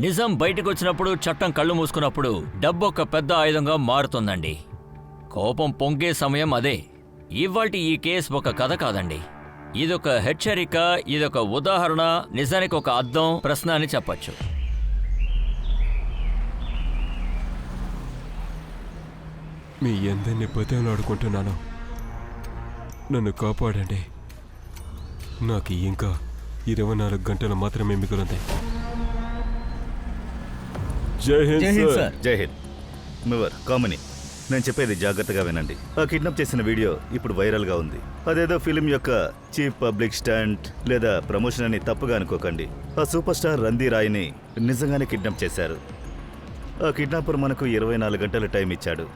నిజం బయటకు వచ్చినప్పుడు, చట్టం కళ్ళు మూసుకున్నప్పుడు డబ్బు ఒక పెద్ద ఆయుధంగా మారుతుందండి. కోపం పొంగే సమయం అదే. ఇవాల్టి ఈ కేసు ఒక కథ కాదండి, ఇదొక హెచ్చరిక, ఇదొక ఉదాహరణ, నిజానికి ఒక అద్దం ప్రశ్న అని చెప్పచ్చు. మీ అందరినీ బతిమలాడుకుంటున్నాను, నన్ను కాపాడండి. నాకు ఇంకా 24 గంటలు మాత్రమే మిగులుంది. జై హింద్ సార్. జై హింద్. మివర్ కామిని, నేను చెప్పేది జాగ్రత్తగా వినండి. ఆ కిడ్నాప్ చేసిన వీడియో ఇప్పుడు వైరల్గా ఉంది. అదేదో ఫిలిం యొక్క చీప్ పబ్లిక్ స్టంట్ లేదా ప్రమోషన్ అని తప్పుగా అనుకోకండి. ఆ సూపర్ స్టార్ రంధీర్ రాయ్ని నిజంగానే కిడ్నాప్ చేశారు. ఆ కిడ్నాపర్ మనకు 24 గంటల టైం ఇచ్చాడు.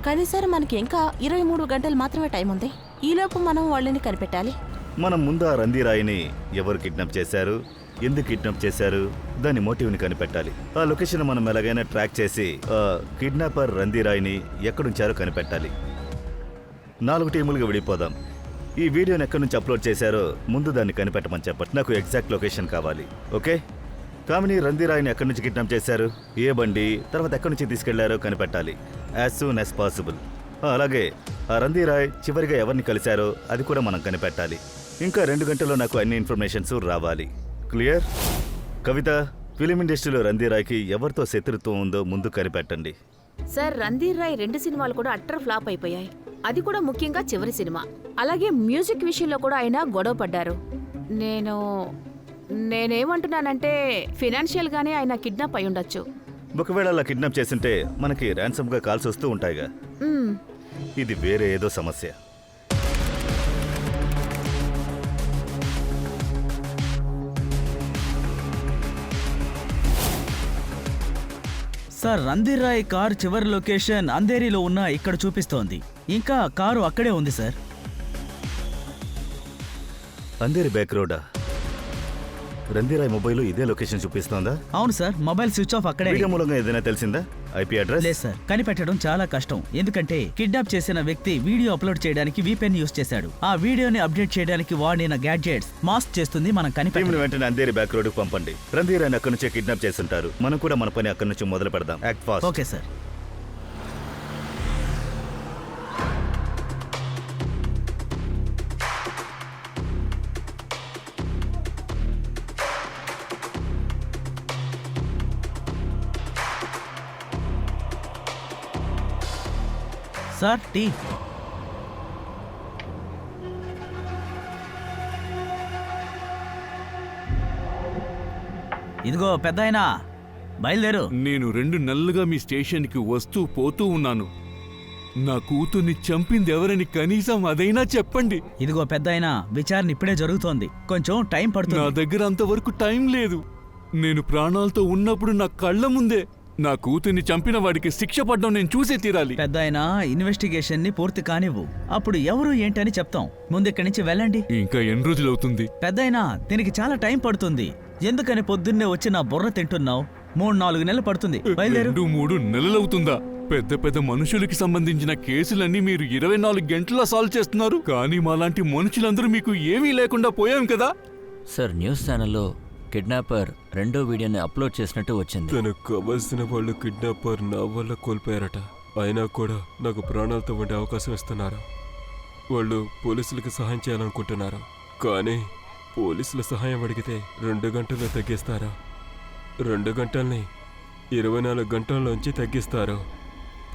కానీ సార్, మనకి ఇంకా 23 గంటలు మాత్రమే టైం ఉంది. ఈలోపు మనం వాళ్ళని కనిపెట్టాలి. మనం ముందు ఆ రంధీర్ రాయ్ని ఎవరు కిడ్నాప్ చేశారు, ఎందుకు కిడ్నాప్ చేశారు, దాని మోటివ్ని కనిపెట్టాలి. ఆ లొకేషన్ మనం ఎలాగైనా ట్రాక్ చేసి ఆ కిడ్నాపర్ రంధీర్ రాయ్ని ఎక్కడుంచారో కనిపెట్టాలి. 4 టీములుగా విడిపోదాం. ఈ వీడియోని ఎక్కడి నుంచి అప్లోడ్ చేశారో ముందు దాన్ని కనిపెట్టమని చెప్పండి. నాకు ఎగ్జాక్ట్ లొకేషన్ కావాలి. ఓకే? కామిని రంధీర్ రాయ్ని ఎక్కడి నుంచి కిడ్నాప్ చేశారు, ఏ బండి, తర్వాత ఎక్కడి నుంచి తీసుకెళ్లారో కనిపెట్టాలి యాజ్ సూన్ యాజ్ పాసిబుల్. అలాగే ఆ రంధీర్ రాయ్ చివరిగా ఎవరిని కలిశారో అది కూడా మనం కనిపెట్టాలి. ఇంకా 2 గంటల్లో నాకు అన్ని ఇన్ఫర్మేషన్స్ రావాలి. క్లియర్? కవిత, ఫిలిం ఇండస్ట్రీలో రంధీర్ రాయ్కి ఎవరితో శత్రుత్వం ఉందో ముందు కనిపెట్టండి. సార్, రంధీర్ రాయ్ 2 సినిమాలు కూడా అట్టర్ ఫ్లాప్ అయిపోయాయి. అది కూడా ముఖ్యంగా చివరి సినిమా. అలాగే మ్యూజిక్ విషయంలో కూడా ఆయన గొడవ పడ్డారు. నేనేమంటున్నానంటే ఫినాన్షియల్ గానే ఆయన కిడ్నాప్ అయి ఉండొచ్చు. ఒకవేళ అలా కిడ్నాప్ చేస్తుంటే మనకి ర్యాన్సమ్గా కాల్స్ వస్తూ ఉంటాయిగా. ఇది వేరే ఏదో సమస్య. సార్, రంధీర్ రాయ్ కారు చివరి లొకేషన్ అంధేరిలో ఉన్న ఇక్కడ చూపిస్తోంది. ఇంకా కారు అక్కడే ఉంది సార్. అంధేరి బ్యాక్ రోడా? రంధీర్ రాయ్ మొబైల్ ఇదే లొకేషన్ చూపిస్తోందా? అవును సార్, మొబైల్ స్విచ్ ఆఫ్ అక్కడే. వీడియో మూలంగా ఏదైనా తెలిసిందా? IP address? లేదు సార్, కనిపెట్టడం చాలా కష్టం. ఎందుకంటే కిడ్నాప్ చేసిన వ్యక్తి వీడియో అప్లోడ్ చేయడానికి VPN యూస్ చేశాడు. ఆ వీడియోని అప్డేట్ చేయడానికి వాడిన గ్యాడ్జెట్స్ మాస్క్ చేస్తుంది మనం కనిపెట్టడం. వెంటనే అంధేరి బ్యాక్ రోడ్ పంపండి. రంధీర్ రాయ్ అక్కడి నుంచే కిడ్నాప్ చేస్తుంటారు. మనం కూడా మన పని అక్కడి నుంచి మొదలు పెడదాం. Act fast. Okay sir. Sir, tea. ఇదిగో పెద్దాయనా, బయలుదేరు. నేను 2 నెలలుగా మీ స్టేషన్కి వస్తూ పోతూ ఉన్నాను. నా కూతుర్ని చంపింది ఎవరని కనీసం అదైనా చెప్పండి. ఇదిగో పెద్దాయనా, విచారణ ఇప్పుడే జరుగుతోంది, కొంచెం టైం పడుతుంది. నా దగ్గర అంతవరకు టైం లేదు. నేను ప్రాణాలతో ఉన్నప్పుడు నా కళ్ళ ముందే నా కూతుర్ని చంపిన వాడికి శిక్ష పడ్డం నేను చూసే తీరాలి. పెద్దాయనా, ఇన్వెస్టిగేషన్ ని పూర్తి కానివ్వు, అప్పుడు ఎవరు ఏంటని చెప్తాం. ముందు ఇక్కడి నుంచి వెళ్ళండి. ఇంకా ఎన్ని రోజులవుతుంది? పెద్దాయనా, దీనికి చాలా టైం పడుతుంది. ఎందుకని పొద్దున్నే వచ్చి నా బుర్ర తింటున్నావు? 3-4 నెలలు పడుతుంది. బయలుదేరు. 2-3 నెలలవుతుందా? పెద్ద పెద్ద మనుషులకి సంబంధించిన కేసులన్నీ మీరు 24 గంటల్లో సాల్వ్ చేస్తున్నారు. కానీ మాలాంటి మనుషులందరూ మీకు ఏమీ లేకుండా పోయాం కదా. సార్, న్యూస్ ఛానల్లో కిడ్నాపర్ 2వ వీడియోని అప్లోడ్ చేసినట్టు వచ్చింది. తనకు కావలసిన వాళ్ళు కిడ్నాపర్ నా వల్ల కోల్పోయారట. అయినా కూడా నాకు ప్రాణాలతో ఉండే అవకాశం ఇస్తున్నారు. వాళ్ళు పోలీసులకు సహాయం చేయాలనుకుంటున్నారు. కానీ పోలీసుల సహాయం అడిగితే 2 గంటల్లో తగ్గిస్తారు. 2 గంటల్ని 24 గంటల్లోంచి తగ్గిస్తారు.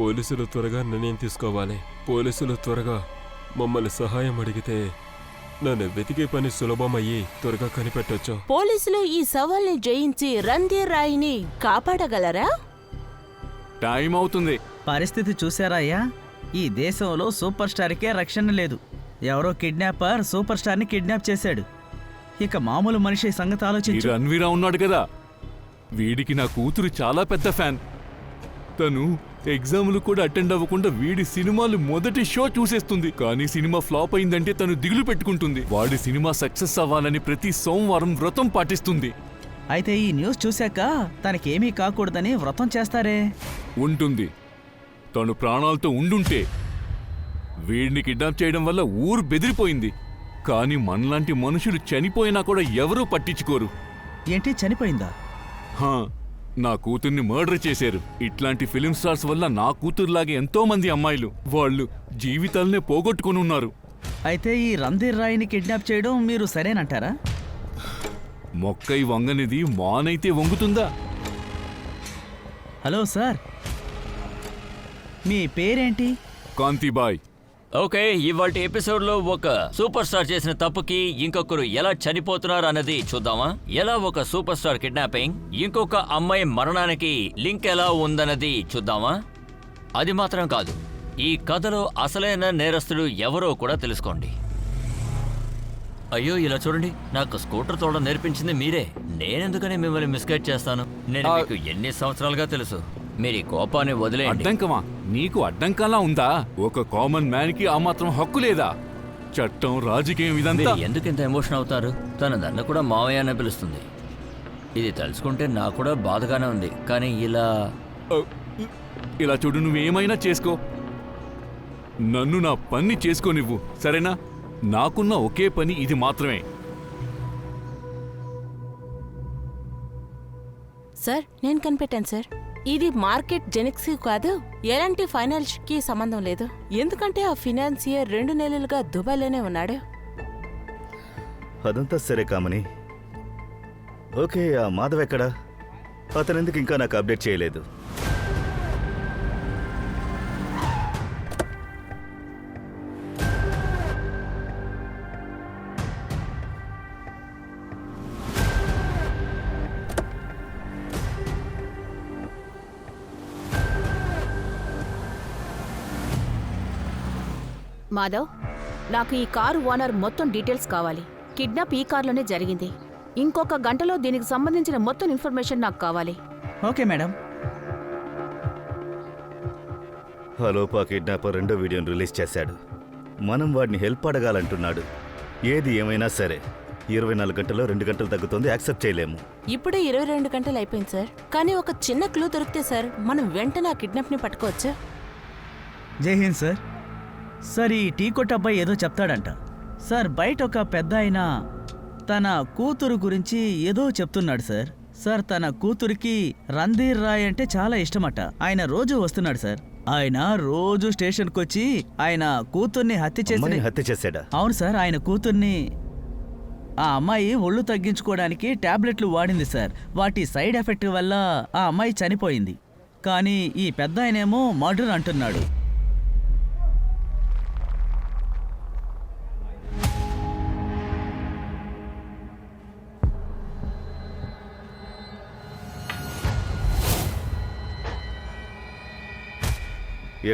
పోలీసులు త్వరగా నిర్ణయం తీసుకోవాలి. పోలీసులు త్వరగా మమ్మల్ని సహాయం అడిగితే నన్ను వెతికే పని సులభమయ్యి త్వరగా కనిపెట్టొచ్చు. పోలీసులు ఈ సవాల్ని జయించి రంధీర్ రాయ్ని కాపాడగలరా? టైం అవుతుంది. పరిస్థితి చూసారా అయ్యా? ఈ దేశంలో సూపర్ స్టార్కే రక్షణ లేదు. ఎవరో కిడ్నాపర్ సూపర్ స్టార్ ని కిడ్నాప్ చేశాడు. ఇక మామూలు మనిషి సంగతి ఆలోచించు. రణ్వీరా ఉన్నాడు కదా, వీడికి నా కూతురు చాలా పెద్ద ఫ్యాన్. తను ఎగ్జాములు కూడా అటెండ్ అవ్వకుండా వీడి సినిమాలు మొదటి షో చూసేస్తుంది. కానీ సినిమా ఫ్లాప్ అయిందంటే తను దిగులు పెట్టుకుంటుంది. వాడి సినిమా సక్సెస్ అవ్వాలని ప్రతి సోమవారం వ్రతం పాటిస్తుంది. అయితే ఈ న్యూస్ చూశాక తనకేమీ కాకూడదని వ్రతం చేస్తారే? ఉంటుంది. తను ప్రాణాలతో ఉండుంటే వీడిని కిడ్నాప్ చేయడం వల్ల ఊరు బెదిరిపోయింది. కానీ మనలాంటి మనుషులు చనిపోయినా కూడా ఎవరూ పట్టించుకోరు. ఏంటి, చనిపోయిందా? హా, నా కూతుర్ని మర్డర్ చేశారు. ఇట్లాంటి ఫిలిం స్టార్స్ వల్ల నా కూతురులాగే ఎంతో మంది అమ్మాయిలు వాళ్ళు జీవితాలనే పోగొట్టుకుని ఉన్నారు. అయితే ఈ రంధీర్ రాయ్ని కిడ్నాప్ చేయడం మీరు సరేనంటారా? మొక్కై వంగనిది మానైతే వంగుతుందా? హలో సార్, మీ పేరేంటి? కాంతిబాయ్. ఓకే, ఇవాల్టి ఎపిసోడ్లో ఒక సూపర్ స్టార్ చేసిన తప్పుకి ఇంకొకరు ఎలా చనిపోతున్నారు అన్నది చూద్దామా? ఎలా ఒక సూపర్ స్టార్ కిడ్నాపింగ్ ఇంకొక అమ్మాయి మరణానికి లింక్ ఎలా ఉందన్నది చూద్దామా? అది మాత్రం కాదు, ఈ కథలో అసలైన నేరస్తుడు ఎవరో కూడా తెలుసుకోండి. అయ్యో, ఇలా చూడండి, నాకు స్కూటర్ తోడడం నేర్పించింది మీరే. నేనెందుకని మిమ్మల్ని మిస్గైడ్ చేస్తాను? నేను మీకు ఎన్ని సంవత్సరాలుగా తెలుసు. మీరు ఈ కోపాన్ని వదిలేయండి. అడ్డంకమా? నీకు అడ్డంకంలా ఉందా? ఒక కామన్ మ్యాన్ కి ఆ మాత్రం హక్కు లేదా? చట్టం, రాజకీయం ఇదంతా. మీరు ఎందుకు ఇంత ఎమోషన్ అవుతారు? తన నన్ను కూడా మావయ్య అనే పిలుస్తుంది. ఇది తలుచుకుంటే నాకు కూడా బాధగానే ఉంది, కానీ ఇలా చూడు, నువ్వేమైనా చేసుకో, నన్ను నా పని చేసుకోనివ్వు, సరేనా? నాకున్న ఒకే పని ఇది మాత్రమే. సార్, నేను కనిపెట్టాను సార్. ఇది మార్కెట్ జెనిక్స్ కాదు, ఎలాంటి ఫైనాన్స్ కి సంబంధం లేదు. ఎందుకంటే ఆ ఫినాన్సియర్ 2 నెలలుగా దుబాయ్లోనే ఉన్నాడు. అదంతా సరే కామని. ఓకే, ఆ మాధవ్ ఎక్కడా? అతనెందుకు ఇంకా నాకు అప్డేట్ చేయలేదు? మాధవ్, నాకు ఈ కారు ఓనర్ మొత్తం డీటెయిల్స్ కావాలి. కిడ్నాప్ ఈ కార్లోనే జరిగింది. ఇంకొక గంటలో దీనికి సంబంధించిన మొత్తం ఇన్ఫర్మేషన్ నాకు కావాలి. Okay madam. హలోపా కిడ్నాపర్ 2వ వీడియోని రిలీజ్ చేశాడు. మనం వాడిని హెల్ప్ అడగాలంటున్నాడు. ఏది ఏమైనా సరే 24 గంటల్లో 2 గంటలు తగ్గుతుంది, యాక్సెప్ట్ చేయలేము. ఇప్పుడే 22 గంటలు అయిపోయింది సార్. కానీ ఒక చిన్న క్లూ దొరికితే సార్, మనం వెంటనే ఆ కిడ్నాప్ ని పట్టుకోవచ్చు. జై హింద్ సార్. సార్, ఈ టీ కొట్టు అబ్బాయి ఏదో చెప్తాడంట. సార్, బయట ఒక పెద్ద ఆయన తన కూతురు గురించి ఏదో చెప్తున్నాడు సార్. సార్, తన కూతురికి రంధీర్ రాయ్ అంటే చాలా ఇష్టమట. ఆయన రోజు వస్తున్నాడు సార్. ఆయన రోజు స్టేషన్కి వచ్చి ఆయన కూతుర్ని అమ్మని హత్య హత్య చేశాడా? అవును సార్, ఆయన కూతుర్ని ఆ అమ్మాయి ఒళ్ళు తగ్గించుకోవడానికి టాబ్లెట్లు వాడింది సార్. వాటి సైడ్ ఎఫెక్ట్ వల్ల ఆ అమ్మాయి చనిపోయింది. కానీ ఈ పెద్ద ఆయనేమో మర్డర్ అంటున్నాడు.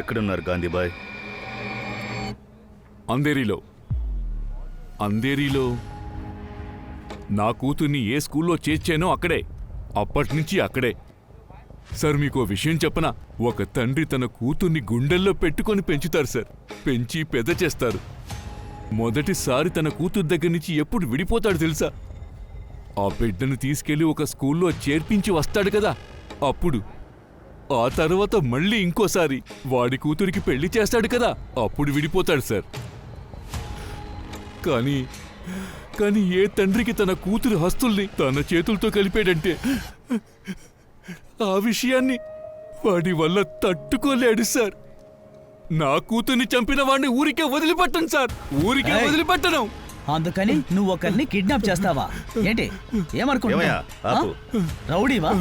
ఎక్కడున్నారు గాంధీబాయ్? అంధేరీలో నా కూతుర్ని ఏ స్కూల్లో చేర్చానో అక్కడే. అప్పటినుంచి అక్కడే. సార్, మీకో విషయం చెప్పనా? ఒక తండ్రి తన కూతుర్ని గుండెల్లో పెట్టుకొని పెంచుతారు సార్. పెంచి పెద్ద చేస్తారు. మొదటిసారి తన కూతురు దగ్గర నుంచి ఎప్పుడు విడిపోతాడు తెలుసా? ఆ బిడ్డను తీసుకెళ్లి ఒక స్కూల్లో చేర్పించి వస్తాడు కదా, అప్పుడు. ఆ తర్వాత మళ్ళీ ఇంకోసారి వాడి కూతురికి పెళ్లి చేస్తాడు కదా, అప్పుడు విడిపోతాడు సార్. కానీ ఏ తండ్రికి తన కూతురు హస్తుల్ని తన చేతులతో కలిపాడంటే ఆ విషయాన్ని వాడి వల్ల తట్టుకోలేడు సార్. నా కూతుర్ని చంపిన వాడిని ఊరికే వదిలిపెట్టను సార్, ఊరికే వదిలిపెట్టను. అందుకని నువ్వు ఒకరిని కిడ్నాప్ చేస్తావా ఏంటి? ఏమయ్యా, ఆపు. రౌడీవా?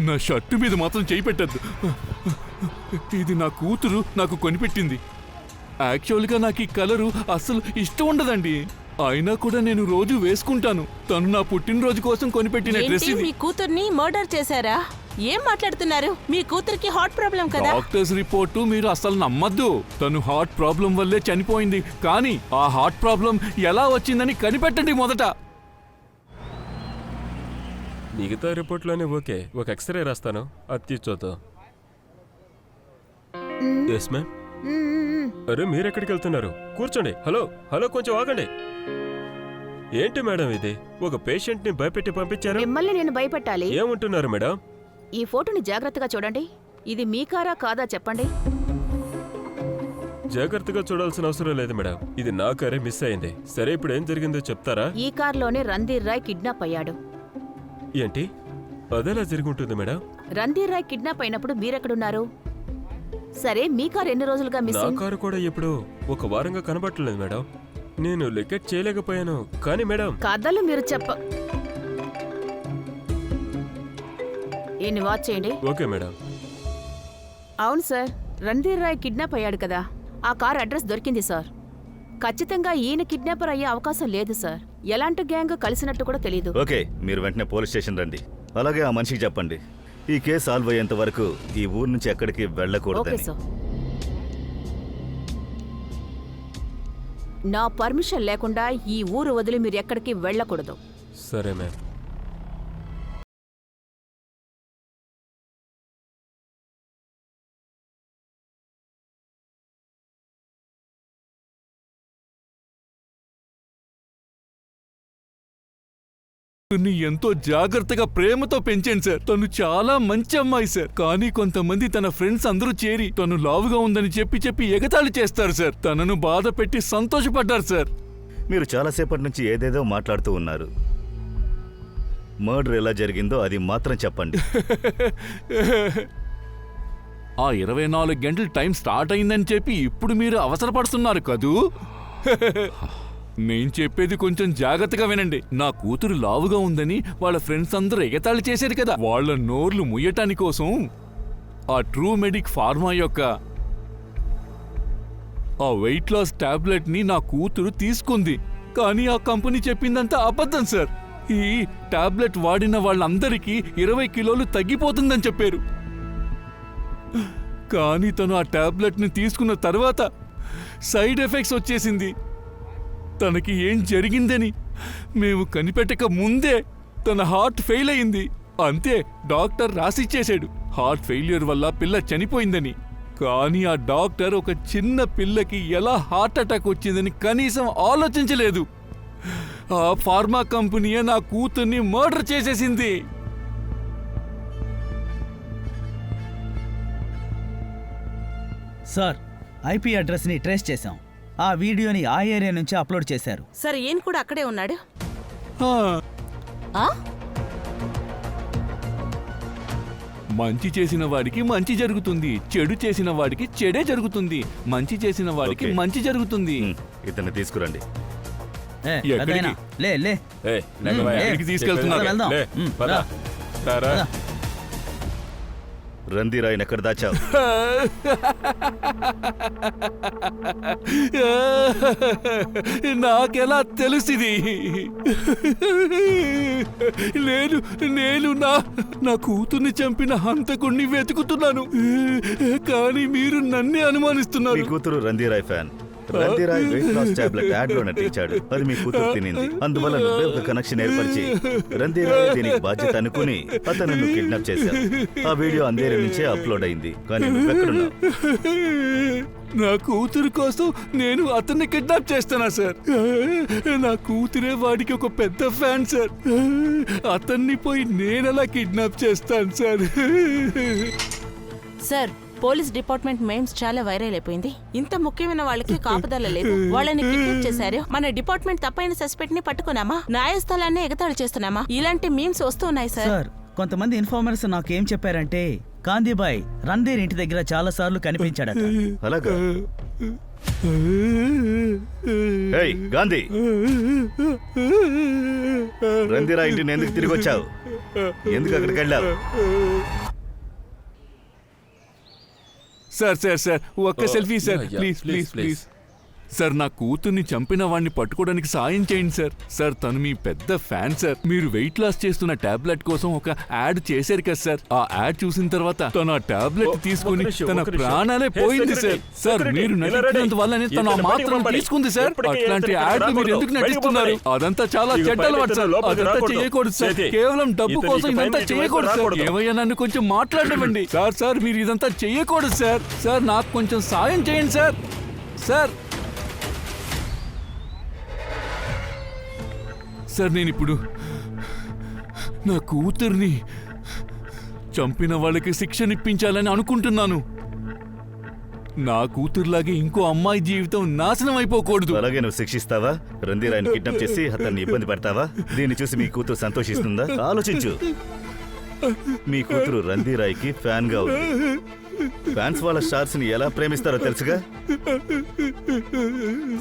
నా షర్టు మీద మాత్రం చేయి పెట్టద్దు. ఇది నా కూతురు నాకు కొనిపెట్టింది. యాక్చువల్గా నాకు ఈ కలరు అస్సలు ఇష్టం ఉండదండి. అయినా కూడా నేను రోజు వేసుకుంటాను. తను నా పుట్టినరోజు కోసం కొనిపెట్టిన డ్రెస్ ఏంటి, ఇది. మీ కూతుర్ని మర్డర్ చేశారా? ఏం మాట్లాడుతున్నారు? మీ కూతురికి హార్ట్ ప్రాబ్లం కదా. డాక్టర్స్ రిపోర్టు మీరు అసలు నమ్మద్దు. తను హార్ట్ ప్రాబ్లం వల్లే చనిపోయింది. కానీ ఆ హార్ట్ ప్రాబ్లం ఎలా వచ్చిందని కనిపెట్టండి మొదట. మిగతా రిపోర్ట్లోనే ఓకే. ఒక ఎక్స్రే రాస్తాను, అది తీర్చొద్దు. Yes ma'am. అరే, మీరెక్కడికి వెళ్తున్నారు? కూర్చోండి. హలో, కొంచెం ఆగండి. ఏంటి మేడం ఇది? ఒక పేషెంట్ ని భయపెట్టి పంపించారు. మిమ్మల్ని నేను భయపెట్టాలి? ఏమంటున్నారు మేడం? ఈ ఫోటోని జాగ్రత్తగా చూడండి. ఇది మీ కారా కాదా చెప్పండి. జాగ్రత్తగా చూడాల్సిన అవసరం లేదు మేడం. ఇది నా కారే మిస్ అయింది. సరే, ఇప్పుడు ఏం జరిగిందో చెప్తారా? ఈ కార్లోనే రంధీర్ రాయ్ కిడ్నాప్ అయ్యాడు. ఏంటి అదెలా జరిగి ఉంటుంది మేడం? రంధీర్ రాయ్ కిడ్నాప్ అయినప్పుడు మీరెక్కడున్నారు? సరే మీ కార్ ఎన్ని రోజులుగా నా మిస్సింగ్? కారు కూడా ఇప్పుడు ఒక వారంగా కనబట్టలేదు మేడం. నేను లొకేట్ చేయలేకపోయాను. కానీ మేడం, కథలు మీరు ఈయన్ని వాచ్ చేయండి. Okay madam. అవును సార్, రణ్ధీర్ రాయ్ కిడ్నాప్ అయ్యాడు కదా, ఆ కార్ అడ్రస్ దొరికింది సార్. ఖచ్చితంగా ఈయన కిడ్నాపర్ అయ్యే అవకాశం లేదు సార్. ఎలాంటి గ్యాంగ్ కలిసినట్టు కూడా తెలియదు. ఓకే, మీరు వెంటనే పోలీస్ స్టేషన్ రండి. అలాగే ఆ మనిషికి చెప్పండి ఈ కేసు సాల్వ్ అయ్యేంత వరకు ఈ ఊరు నుంచి ఎక్కడికి ఓకే వెళ్ళకూడదని. సార్. నా పర్మిషన్ లేకుండా ఈ ఊరు వదిలి మీరు ఎక్కడికి వెళ్ళకూడదు. సరే మ్యామ్. తన్ని ఎంతో జాగ్రత్తగా ప్రేమతో పెంచాను సార్. తను చాలా మంచి అమ్మాయి సార్. కానీ కొంతమంది తన ఫ్రెండ్స్ అందరూ చేరి తను లావుగా ఉందని చెప్పి ఎగతాళి చేస్తారు సార్. తనను బాధ పెట్టి సంతోషపడ్డారు సార్. మీరు చాలాసేపటి నుంచి ఏదేదో మాట్లాడుతూ ఉన్నారు. మర్డర్ ఎలా జరిగిందో అది మాత్రం చెప్పండి. ఆ 24 గంటల టైం స్టార్ట్ అయిందని చెప్పి ఇప్పుడు మీరు అవసరపడుతున్నారు కదూ? నేను చెప్పేది కొంచెం జాగ్రత్తగా వినండి. నా కూతురు లావుగా ఉందని వాళ్ళ ఫ్రెండ్స్ అందరూ ఎగతాళి చేశారు కదా, వాళ్ళ నోర్లు ముయ్యటాని కోసం ఆ ట్రూ మెడిక్ ఫార్మా యొక్క ఆ వెయిట్ లాస్ టాబ్లెట్ ని నా కూతురు తీసుకుంది. కానీ ఆ కంపెనీ చెప్పిందంతా అబద్ధం సార్. ఈ టాబ్లెట్ వాడిన వాళ్ళందరికీ 20 కిలోలు తగ్గిపోతుందని చెప్పారు. కానీ తను ఆ టాబ్లెట్ ని తీసుకున్న తర్వాత సైడ్ ఎఫెక్ట్స్ వచ్చేసింది. తనకి ఏం జరిగిందని మేము కనిపెట్టక ముందే తన హార్ట్ ఫెయిల్ అయింది. అంతే, డాక్టర్ రాసిచ్చేశాడు హార్ట్ ఫెయిల్యూర్ వల్ల పిల్ల చనిపోయిందని. కానీ ఆ డాక్టర్ ఒక చిన్న పిల్లకి ఎలా హార్ట్ అటాక్ వచ్చిందని కనీసం ఆలోచించలేదు. ఆ ఫార్మా కంపెనీయే నా కూతుర్ని మర్డర్ చేసేసింది. సార్, ఐపీ అడ్రస్ని ట్రేస్ చేశాం. ఆ వీడియోని ఆ ఏరియా నుంచి అప్లోడ్ చేశారు. సరే, ఈయన కూడా అక్కడే ఉన్నాడు. ఆ, ఆ? మంచి చేసిన వాడికి మంచి జరుగుతుంది, చెడు చేసిన వాడికి చెడే జరుగుతుంది. మంచి చేసిన వాడికి ఓకే. మంచి జరుగుతుంది. ఇతన్ని తీసుకురండి. ఏ, ఎక్కడికి? పెద్దయినా, లే లే ఎక్కడికి తీసుకెళ్తున్నారు? వెళ్దాం. పద. రా. తారా. రా. రంధీర్ రాయ్ని ఎక్కడ దాచావు? నాకెలా తెలిసింది? నేను నా కూతుర్ని చంపిన హంతకుణ్ణి వెతుకుతున్నాను. కానీ మీరు నన్నే మీ అనుమానిస్తున్నారు. కూతురు Randhir Roy fan. Randhir Roy weight loss tablet ad లో నటించాడు. అది మీ కూతురు తినింది. అందువల్ల నువ్వే ఒక కనెక్షన్ ఏర్పరిచి రంధీర్ రాయ్ దీనికి బాధ్యత అనుకుని అతను కిడ్నాప్ చేశావు. ఆ వీడియో అందేరి నుంచే అప్లోడ్ అయింది. కానీ నువ్వెక్కడున్నావు? నా కూతురు కోసం నేను అతన్ని కిడ్నాప్ చేస్తానా సార్? నా కూతురే వాడికి ఒక పెద్ద ఫ్యాన్ సార్. అతన్ని పోయి నేనెలా కిడ్నాప్ చేస్తాను sir? Sir, police department memes చాలా వైరల్ అయిపోయింది. ఇంత ముఖ్యమైన వాళ్ళకి కాపుదల లేదు. వాళ్ళని కిడ్నాప్ చేశారు. మన డిపార్ట్మెంట్ తప్పైన సస్పెక్ట్ ని పట్టుకున్నామా? న్యాయస్థలాన్ని ఎగతాళి చేస్తున్నామా? ఇలాంటి మీమ్స్ వస్తూ ఉన్నాయి సార్. సార్, కొంతమంది ఇన్ఫార్మర్స్ నాకేం చెప్పారంటే కాందీబాయ్ రంధీర్ ఇంటి దగ్గర చాలా సార్లు కనిపించాడట. అలాగా? ఏయ్ గాంధీ, రంధీర్ రాయ్ ఇంటిని ఎందుకు తిరిగి వచ్చావు? ఎందుకు అక్కడికి వెళ్ళావు? సార్ ఒక్క selfie sir, yeah, please please, please please. Sir, నా కూతుర్ని చంపిన వాడిని పట్టుకోవడానికి సాయం చేయండి సార్. సార్, తను మీ పెద్ద ఫ్యాన్ సార్. మీరు వెయిట్ లాస్ చేస్తున్న టాబ్లెట్ కోసం ఒక యాడ్ చేశారు కదా సార్. ఆ యాడ్ చూసిన తర్వాత తను ఆ టాబ్లెట్ తీసుకుని తన ప్రాణాలే పోయింది సార్. సార్, మీరు నటించినంత వల్లనే తను ఆ మాత్రం తీసుకుంది సార్. అట్లాంటి యాడ్ మీరు ఎందుకు నటిస్తున్నారు? అదంతా చాలా చెడ్డ అలవాటు సార్. అదంతా చేయకూడదు సార్. కేవలం డబ్బు కోసం ఇదంతా చేయకూడదు సార్. ఏమయ్యా, నన్ను కొంచెం మాట్లాడమండి సార్. మీరు ఇదంతా చేయకూడదు సార్. సార్, నాకు కొంచెం సాయం చేయండి సార్. సార్, నేనిప్పుడు నా కూతుర్ని చంపిన వాళ్ళకి శిక్షనిప్పించాలని అనుకుంటున్నాను. నా కూతురులాగే ఇంకో అమ్మాయి జీవితం నాశనం అయిపోకూడదు. అలాగే నువ్వు శిక్షిస్తావా? రంధీరాయ్ని కిడ్నాప్ చేసి అతన్ని ఇబ్బంది పెడతావా? దీన్ని చూసి మీ కూతురు సంతోషిస్తుందా? ఆలోచించు. మీ కూతురు రంధీరాయ్కి ఫ్యాన్ గా ఉంది. ఫ్యాన్స్ వాళ్ళ స్టార్స్ ని ఎలా ప్రేమిస్తారో తెలుసుగా.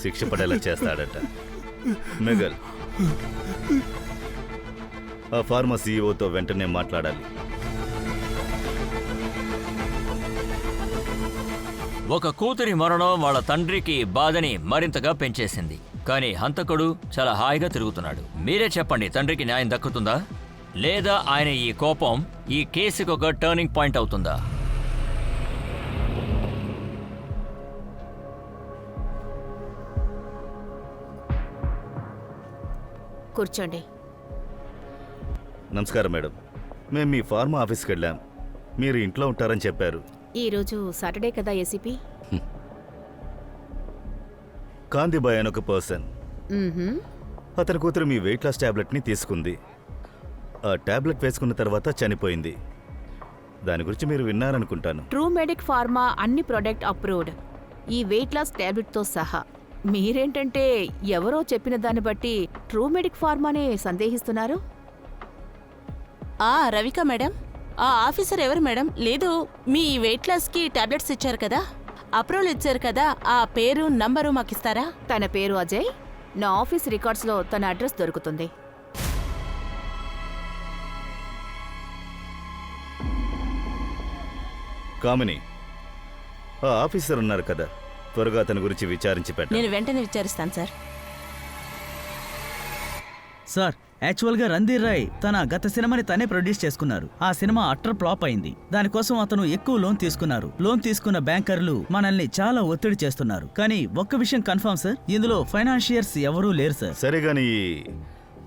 శిక్ష పడేలా చేస్తాడట. మెగల్, ఆ ఫార్మా సీఈఓతో వెంటనే మాట్లాడాలి. ఒక కూతురి మరణం వాళ్ళ తండ్రికి బాధని మరింతగా పెంచేసింది. కానీ హంతకుడు చాలా హాయిగా తిరుగుతున్నాడు. మీరే చెప్పండి, తండ్రికి న్యాయం దక్కుతుందా, లేదా ఆయన ఈ కోపం ఈ కేసుకి ఒక టర్నింగ్ పాయింట్ అవుతుందా? కూర్చోండి. నమస్కారం మేడం. మేము మీ ఫార్మా ఆఫీస్కి వెళ్ళాం. మీరు ఇంట్లో ఉంటారని చెప్పారు. ఈరోజు సాటర్డే కదా ఏసీపీ? కాంతిబాయ్ అని ఒక పర్సన్, అతని కూతురు మీ వెయిట్ లాస్ టాబ్లెట్ని తీసుకుంది. ఆ టాబ్లెట్ వేసుకున్న తర్వాత చనిపోయింది. దాని గురించి మీరు విన్నారనుకుంటాను. ట్రూ మెడిక్ ఫార్మా అన్ని ప్రొడక్ట్ అప్రూవ్డ్, ఈ వెయిట్ లాస్ టాబ్లెట్తో సహా. మీరేంటంటే ఎవరో చెప్పిన దాన్ని బట్టి ట్రూ మెడిక్ ఫార్మానే సందేహిస్తున్నారు? రవిక మేడం, ఆ ఆఫీసర్ ఎవరు మేడం? లేదు, మీ వెయిట్ లాస్కి టాబ్లెట్స్ ఇచ్చారు కదా, అప్రూవల్ ఇచ్చారు కదా, ఆ పేరు నంబరు మాకిస్తారా? తన పేరు అజయ్. నా ఆఫీస్ రికార్డ్స్లో తన అడ్రస్ దొరుకుతుంది. కామిని, ఆ ఆఫీసర్ ఉన్నారు కదా, త్వరగా అతని గురించి విచారించి పెట్టండి. నేను వెంటనే విచారిస్తాను సార్. సార్, యాక్చువల్గా రణధీర్ రాయ్ తన గత సినిమాని తనే ప్రొడ్యూస్ చేసుకున్నారు. ఆ సినిమా అట్టర్ ఫ్లాప్ అయింది. దానికోసం అతను ఎక్కువ లోన్ తీసుకున్నారు. లోన్ తీసుకున్న బ్యాంకర్లు మనల్ని చాలా ఒత్తిడి చేస్తున్నారు. కానీ ఒక్క విషయం కన్ఫర్మ్ సార్, ఇందులో ఫైనాన్షియర్స్ ఎవరూ లేరు సార్. సరే గాని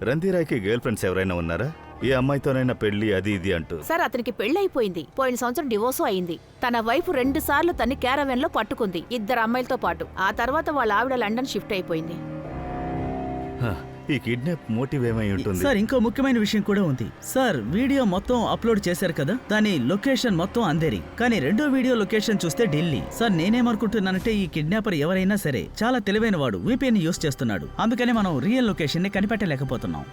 రంధీరాయ్కి గర్ల్ ఫ్రెండ్స్ ఎవరైనా ఉన్నారా? ఏ అమ్మాయితోనైనా పెళ్లి అది ఇది అంటూ? సార్, అతనికి పెళ్ళైపోయింది. పోయిన సంవత్సరం డివోర్స్ అయింది. తన వైఫ్ 2 సార్లు తన్ని క్యారవెన్ లో పట్టుకుంది, 2 అమ్మాయిలతో పాటు. ఆ తర్వాత వాళ్ళ ఆవిడ లండన్ షిఫ్ట్ అయిపోయింది. ఈ కిడ్నాప్ మోటివ్ ఏమై ఉంటుంది? సార్, ఇంకో ముఖ్యమైన విషయం కూడా ఉంది సార్. వీడియో మొత్తం అప్లోడ్ చేశారు కదా, దాని లొకేషన్ మొత్తం అందేరి, కానీ రెండో వీడియో లొకేషన్ చూస్తే ఢిల్లీ. సార్, నేనేమనుకుంటున్నానంటే ఈ కిడ్నాపర్ ఎవరైనా సరే చాలా తెలివైన వాడు, VPN యూస్ చేస్తున్నాడు. అందుకని మనం రియల్ లొకేషన్ ని కనిపెట్టలేకపోతున్నాం.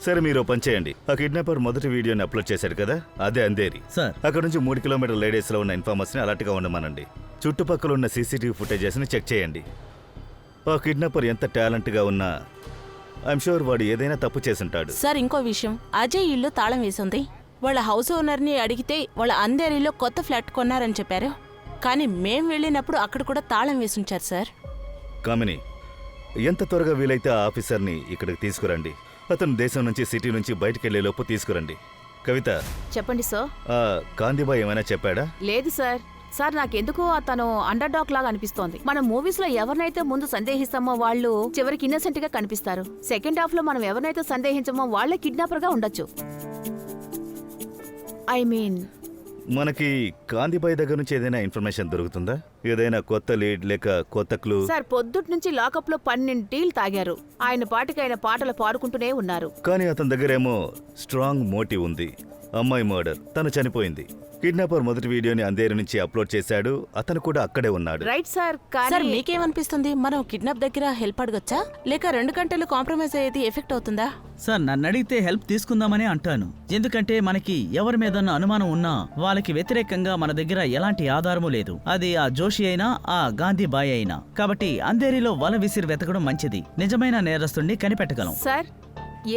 సరే, మీరు పని చేయండి. ఆ కిడ్నాపర్ మొదటి వీడియోని అప్లోడ్ చేశాడు కదా, అదే అందేరి. సార్, అక్కడ నుంచి 3 కిలోమీటర్ల రేడియస్ లో ఉన్న ఇన్ఫార్మర్స్ ని అలర్ట్ గా ఉండమనండి. చుట్టుపక్కల ఉన్న CCTV ఫుటేజెస్ ని చెక్ చేయండి. ఆ కిడ్నాపర్ ఎంత టాలెంట్ గా ఉన్నా ఐఎమ్ షూర్ వాడు ఏదైనా తప్పు చేసుంటాడు. సార్, ఇంకో విషయం, అజయ్ ఇల్లు తాళం వేసింది. వాళ్ళ హౌస్ ఓనర్ని అడిగితే వాళ్ళ అంధేరిలో కొత్త ఫ్లాట్ కొన్నారని చెప్పారు. కానీ మేం వెళ్ళినప్పుడు అక్కడ కూడా తాళం వేసుంచారు సార్. కామిని, ఎంత త్వరగా వీలైతే ఆ ఆఫీసర్ని ఇక్కడికి తీసుకురండి. అతను దేశం నుంచి, సిటీ నుంచి బయటికి వెళ్లే లోపు తీసుకురండి. కవిత, చెప్పండి సార్. ఆ కాంతిబాయ్ ఏమైనా చెప్పాడా? లేదు సార్. సార్, నాకెందుకో అతను అండర్ డాగ్ లాగా అనిపిస్తోంది. మనం మూవీస్ లో ఎవరినైతే ముందు సందేహిస్తామో వాళ్ళు చివరికి ఇన్నసెంట్ గా కనిపిస్తారు. సెకండ్ హాఫ్ లో మనం ఎవరినైతే సందేహించమో వాళ్ళే కిడ్నాపర్ గా ఉండొచ్చు. ఐ మీన్, మనకి కాంతిబాయ్ దగ్గర నుంచి ఏదైనా ఇన్ఫర్మేషన్ దొరుకుతుందా? ఏదైనా కొత్త లీడ్ లేక కొత్త క్లూ? సార్, పొద్దుటి నుంచి లాకప్ లో 12 టీలు తాగారు. ఆయన పాటికి ఆయన పాటలు పాడుకుంటూనే ఉన్నారు. కానీ అతని దగ్గరేమో స్ట్రాంగ్ మోటివ్ ఉంది. అమ్మాయి మర్డర్, తను చనిపోయింది. కిడ్నాపర్ మొదటి వీడియోని అంధేరి నుంచి అప్లోడ్ చేశాడు. అతను కూడా అక్కడే ఉన్నాడు. Right sir. సార్, కానీ మీకేమనిపిస్తుంది? మనం కిడ్నాప్ దగ్గర హెల్ప్ అడగొచ్చా, లేక 2 గంటలు కాంప్రమైజ్ అయ్యేది ఎఫెక్ట్ అవుతుందా? సార్, నన్ను అడిగితే హెల్ప్ తీసుకుందామనే అంటాను. ఎందుకంటే మనకి ఎవరి మీద అనుమానం ఉన్నా వాళ్ళకి వ్యతిరేకంగా మన దగ్గర ఎలాంటి ఆధారము లేదు. అది ఆ జోషి అయినా ఆ గాంధీ బాయ్ అయినా. కాబట్టి అంధేరిలో వల విసిరి వెతకడం మంచిది. నిజమైన నేరస్తుడిని కనిపెట్టగలం. సార్,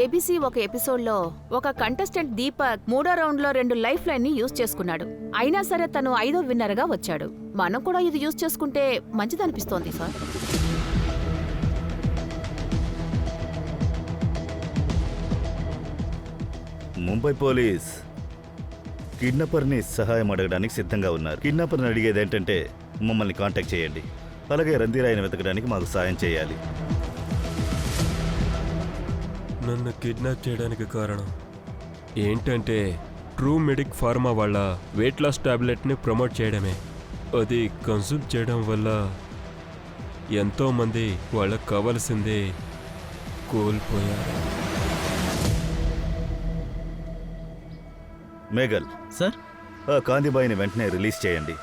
ABC ఒక ఎపిసోడ్లో ఒక కంటెస్టెంట్ దీపక్ 3వ రౌండ్లో 2 లైఫ్ లైన్ ని యూజ్ చేసుకున్నాడు. అయినా సరే తను 5వ విన్నర్ గా వచ్చాడు. మనం కూడా ఇది యూజ్ చేసుకుంటే మంచిదనిపిస్తోంది సార్. ముంబై పోలీస్ కిడ్నాపర్ని సహాయం అడగడానికి సిద్ధంగా ఉన్నారు. కిడ్నాపర్ని అడిగేది ఏంటంటే మమ్మల్ని కాంటాక్ట్ చేయండి, అలాగే రంధీరాయ్ని వెతకడానికి మాకు సాయం చేయాలి. నన్ను కిడ్నాప్ చేయడానికి కారణం ఏంటంటే ట్రూ మెడిక్ ఫార్మా వాళ్ళ వెయిట్ లాస్ టాబ్లెట్ని ప్రమోట్ చేయడమే. అది కన్సూమ్ చేయడం వల్ల ఎంతోమంది వాళ్ళకు కావాల్సింది కోల్పోయారు. మేఘల్, సార్, ఆ కాంతిబాయ్ని వెంటనే రిలీజ్ చేయండి.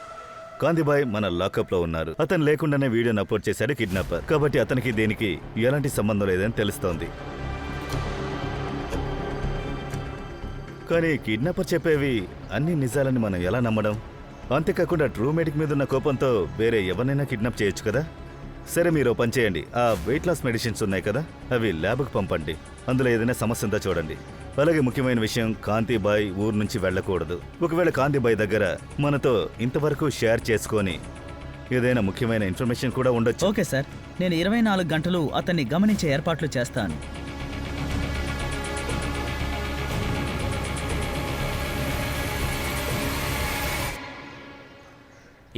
కాంతిబాయ్ మన లాకప్ లో ఉన్నారు. అతను లేకుండానే వీడియోని అప్లోడ్ చేశాడు కిడ్నాపర్. కాబట్టి అతనికి దీనికి ఎలాంటి సంబంధం లేదని తెలుస్తోంది. కానీ కిడ్నాపర్ చెప్పేవి అన్ని నిజాలని మనం ఎలా నమ్మడం? అంతేకాకుండా ట్రూ మెడిక్ మీద ఉన్న కోపంతో వేరే ఎవరినైనా కిడ్నాప్ చేయొచ్చు కదా. సరే, మీరు ఓ పని చేయండి. ఆ వెయిట్ లాస్ మెడిసిన్స్ ఉన్నాయి కదా, అవి ల్యాబ్కి పంపండి. అందులో ఏదైనా సమస్య ఉందా చూడండి. అలాగే ముఖ్యమైన విషయం, కాంతిబాయ్ ఊరు నుంచి వెళ్ళకూడదు. ఒకవేళ కాంతిబాయ్ దగ్గర మనతో ఇంతవరకు షేర్ చేసుకొని ఏదైనా ముఖ్యమైన ఇన్ఫర్మేషన్ కూడా ఉండొచ్చు. ఓకే సార్, నేను 24 గంటలు అతన్ని గమనించే ఏర్పాట్లు చేస్తాను.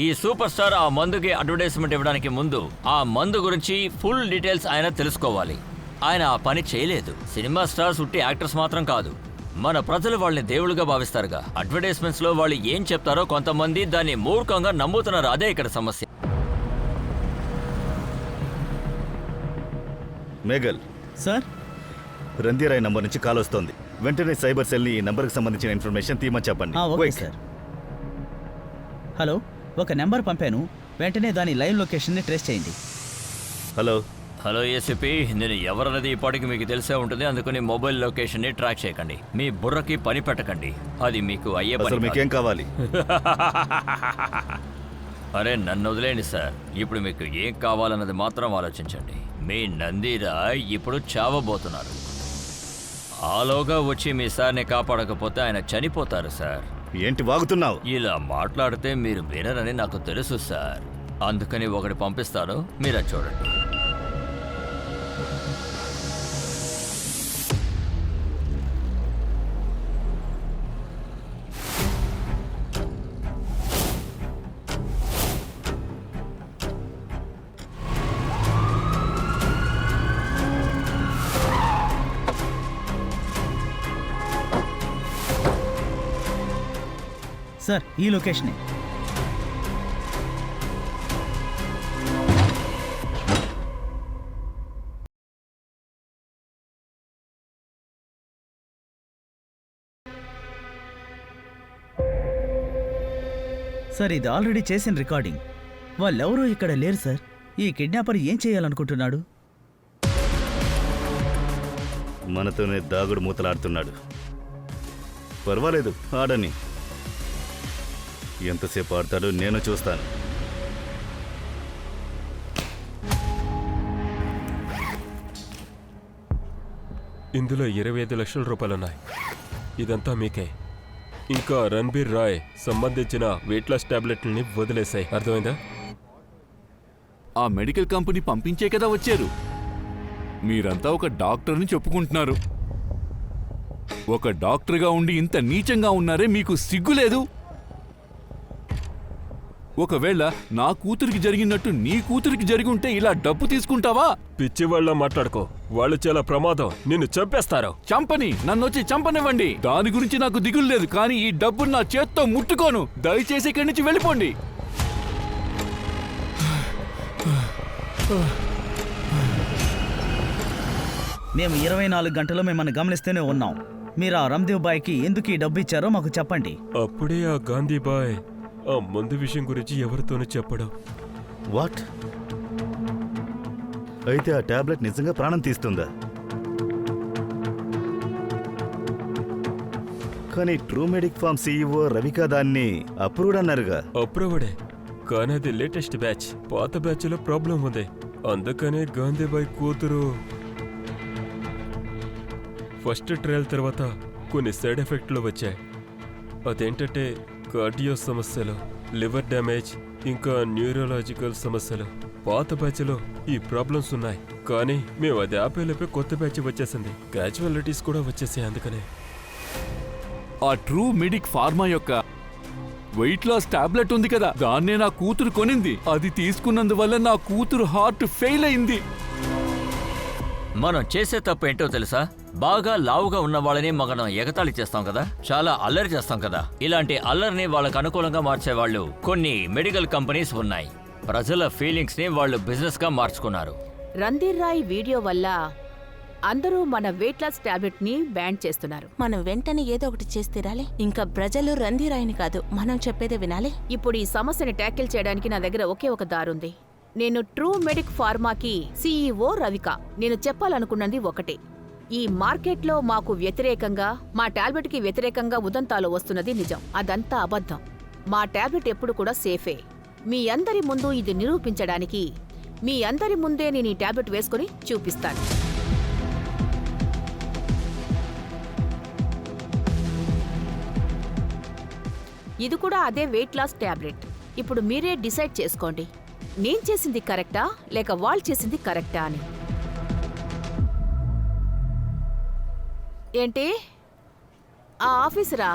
ఈ సూపర్ స్టార్ ఆ మందుకి అడ్వర్టైజ్మెంట్ ఇవ్వడానికి ముందు ఆ మందు గురించి ఫుల్ డీటెయిల్స్ ఆయన తెలుసుకోవాలి. ఆయన ఆ పని చేయలేదు. సినిమా స్టార్స్ ఉట్టి యాక్టర్స్ మాత్రం కాదు, మన ప్రజలు వాళ్ళని దేవుళ్ళుగా భావిస్తారుగా. అడ్వర్టైజ్మెంట్స్ లో వాళ్ళు ఏం చెప్తారో కొంతమంది దాన్ని మూర్ఖంగా నమ్ముతున్నారు. అదే ఇక్కడ సమస్య. మేఘల్, సార్, రంధీరాయ్ నంబర్ నుంచి కాల్ వస్తోంది. వెంటనే సైబర్ సెల్ని ఈ నంబర్కి సంబంధించిన ఇన్ఫర్మేషన్ తీయమని చెప్పండి. Okay Quick. సార్. హలో, ఒక నెంబర్ పంపాను, వెంటనే దాని లైవ్ లొకేషన్ని ట్రేస్ చేయండి. హలో. హలో ఏసీపీ, నేను ఎవరన్నది ఇప్పటికి మీకు తెలిసే ఉంటుంది. అందుకని మొబైల్ లొకేషన్ ని ట్రాక్ చేయకండి. మీ బుర్రకి పని పెట్టకండి, అది మీకు అయ్యే అసలు పని మీకేం కావాలి? అరే నన్ను వదిలేండి సార్. ఇప్పుడు మీకు ఏం కావాలన్నది మాత్రం ఆలోచించండి. మీ నందిరాయ్ ఇప్పుడు చావబోతున్నారు. ఆలోగా వచ్చి మీ సార్ని కాపాడకపోతే ఆయన చనిపోతారు సార్. ఏంటి వాగుతున్నావు? ఇలా మాట్లాడితే మీరు వినరని నాకు తెలుసు సార్. అందుకని ఒకటి పంపిస్తాను, మీరు అది చూడండి. సార్, ఈ లొకేషనే. సార్, ఇది ఆల్రెడీ చేసిన రికార్డింగ్. వాళ్ళెవరూ ఇక్కడ లేరు సార్. ఈ కిడ్నాపర్ ఏం చేయాలనుకుంటున్నాడు? మనతోనే దాగుడు మూతలాడుతున్నాడు. పర్వాలేదు, ఆడని. ఎంతసేపు ఆడతాడో నేను చూస్తాను. ఇందులో 25 లక్షల రూపాయలున్నాయి. ఇదంతా మీకే. ఇంకా రణబీర్ రాయ్ సంబంధించిన వెయిట్ లాస్ టాబ్లెట్లని వదిలేశాయి. అర్థమైందా? ఆ మెడికల్ కంపెనీ పంపించే కదా వచ్చారు. మీరంతా ఒక డాక్టర్ని చెప్పుకుంటున్నారు. ఒక డాక్టర్గా ఉండి ఇంత నీచంగా ఉన్నారే, మీకు సిగ్గులేదు? ఒకవేళ నా కూతురికి జరిగినట్టు నీ కూతురికి జరిగి ఉంటే ఇలా డబ్బు తీసుకుంటావా? పిచ్చి వాళ్ళ మాట్లాడుకో. వాళ్ళు చాలా ప్రమాదం, నిన్ను చంపేస్తారు. చంపని, నన్నొచ్చి చంపనివ్వండి. దాని గురించి నాకు దిగులు లేదు, కానీ ఈ డబ్బును నా చేత్తో ముట్టుకోను. దయచేసి ఇక్కడి నుంచి వెళ్ళిపోండి. మేము 24 గంటలు మిమ్మల్ని గమనిస్తూనే ఉన్నాం. మీరు ఆ రామ్దేవ్ బాయ్కి ఎందుకు ఈ డబ్బు ఇచ్చారో మాకు చెప్పండి. అప్పుడే ఆ గాంధీబాయ్ ఆ మందు విషయం గురించి ఎవరితోనూ చెప్పడం. వాట్? అయితే ఆ టాబ్లెట్ నిజంగా ప్రాణం తీస్తుందా? కానీ ట్రూ మెడిక్ ఫార్మ్ సీఈఓ రవిక దాన్ని అప్రూవ్డ్ అన్నారుగా. అప్రూవ్డే, కానీ అది లేటెస్ట్ బ్యాచ్. పాత బ్యాచ్లో ప్రాబ్లం ఉంది. అందుకనే గాంధీబాయ్ కూతురు ఫస్ట్ ట్రయల్ తర్వాత కొన్ని సైడ్ ఎఫెక్ట్లు వచ్చాయి. అదేంటంటే కార్డియో సమస్యలు, లివర్ డ్యామేజ్, ఇంకా న్యూరలాజికల్ సమస్యలు. పాత బ్యాచ్లో ఈ ప్రాబ్లమ్స్ ఉన్నాయి, కానీ మేము అది ఆపేలోపే కొత్త బ్యాచ్ వచ్చేసింది. క్యాజువాలిటీస్ కూడా వచ్చేసాయి. అందుకనే ఆ ట్రూ మెడిక్ ఫార్మా యొక్క వెయిట్ లాస్ టాబ్లెట్ ఉంది కదా, దాన్నే నా కూతురు కొనింది. అది తీసుకున్నందువల్ల నా కూతురు హార్ట్ ఫెయిల్ అయింది. మనం చేసే తప్పు ఏంటో తెలుసా? బాగా లావుగా ఉన్న వాళ్ళని మనం ఎగతాళి చేస్తాం కదా, చాలా అల్లరి చేస్తాం కదా. ఇలాంటి అల్లరిని వాళ్ళకు అనుకూలంగా మార్చేవాళ్ళు కొన్ని మెడికల్ కంపెనీస్ ఉన్నాయి. ప్రజల ఫీలింగ్స్ ని వాళ్ళు బిజినెస్ గా మార్చుకున్నారు. రంధీర్ రాయ్ వీడియో వల్ల అందరూ మన వెయిట్ లాస్ టాబ్లెట్ ని బ్యాన్ చేస్తున్నారు. మనం వెంటనే ఏదో ఒకటి చేసి తీరాలి. ఇంకా ప్రజలు రందిరాయిని కాదు, మనం చెప్పేదే వినాలి. ఇప్పుడు ఈ సమస్యని ట్యాకిల్ చేయడానికి నా దగ్గర ఒకే ఒక దారుంది. నేను ట్రూ మెడిక్ ఫార్మాకి CEO రవిక. నేను చెప్పాలనుకున్నది ఒకటే, ఈ మార్కెట్లో మాకు వ్యతిరేకంగా, మా టాబ్లెట్కి వ్యతిరేకంగా ఉదంతాలు వస్తున్నది నిజం. అదంతా అబద్ధం. మా టాబ్లెట్ ఎప్పుడు కూడా సేఫే. మీ అందరి ముందు ఇది నిరూపించడానికి మీ అందరి ముందే నేను ఈ టాబ్లెట్ వేసుకుని చూపిస్తాను. ఇది కూడా అదే వెయిట్ లాస్ టాబ్లెట్. ఇప్పుడు మీరే డిసైడ్ చేసుకోండి, నేను చేసింది కరెక్టా లేక వాళ్ళు చేసింది కరెక్టా అని. ఏంటి ఆ ఆఫీసరా,